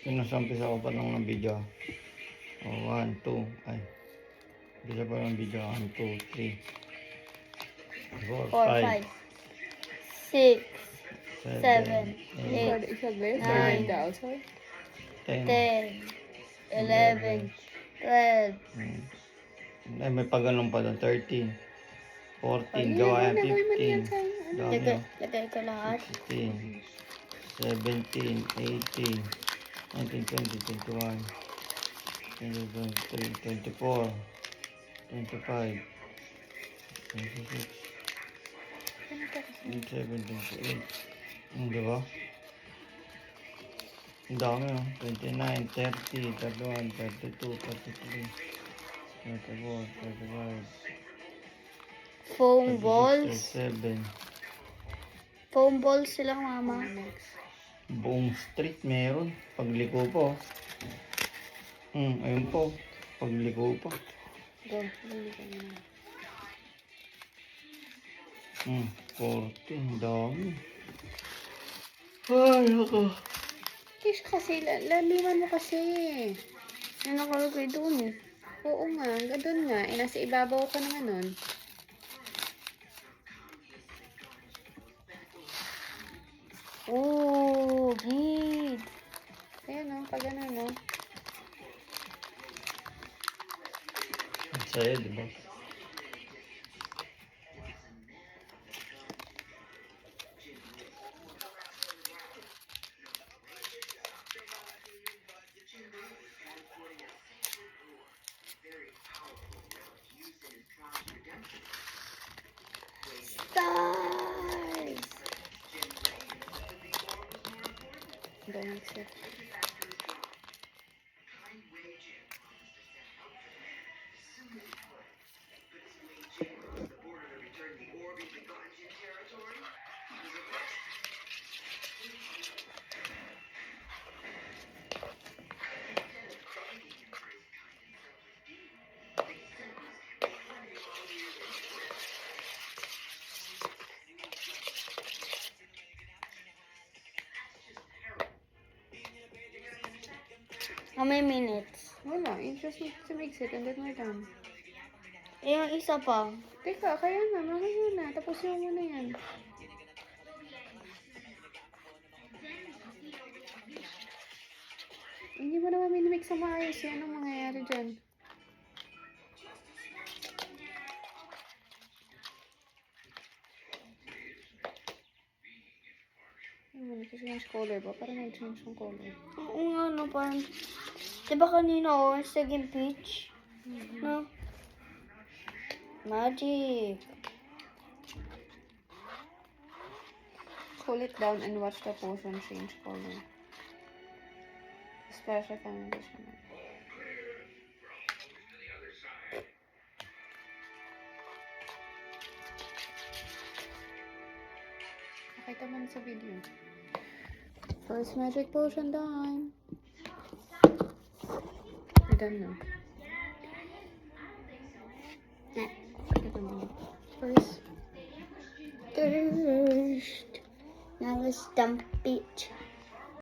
Pinusampisa ko pa lang ng video. O, 1, 2. Ay. Bisa pa ng video. 1, 2, 3. 4, 5, 6, 7, 8, 9, 10, 10, 11, 12. Ay, may pagalong pa doon. 13, 14. Gawa yan. 15. Dami o. Lagay ko lahat. 16, 17, 18, 19, 20, 21, 22, 23, 24, 25, 26, 27, 28. Diba? Ang dami o. 29, 30, 31, 32, 33, 34, 35, Foam 36, balls. 37. Foam balls sila, mama. Buong street meron. Pagliko po. Ayun po. Pagliko po. Go. 14. Dami. Ay, ako. Kish kasi, laliman mo kasi. Yan nakalagay doon eh. Oo nga, doon nga. Nasa ibabaw ka naman nun. Oh, bead. Ayan o, pag ano no. Ang saya, di ba? Stars. Don't accept. How many minutes? Wala, interest mo sa mix it and then we're done. Eh, yung isa pa. Teka, kaya nga, mamaya na. Tapos yung muna yan. Hindi mo naman minimix ang maayos yan. Anong mangyayari dyan? Nag-change color ba? Parang nag-change yung color. Oo nga, no, parang... Diba kanina, oh, second peach? No? Magic. Cool it down and watch the potion change color. Special foundation. Nakita mo na sa video. First magic potion done. We're done now. First. Thirst. Now let's dump it.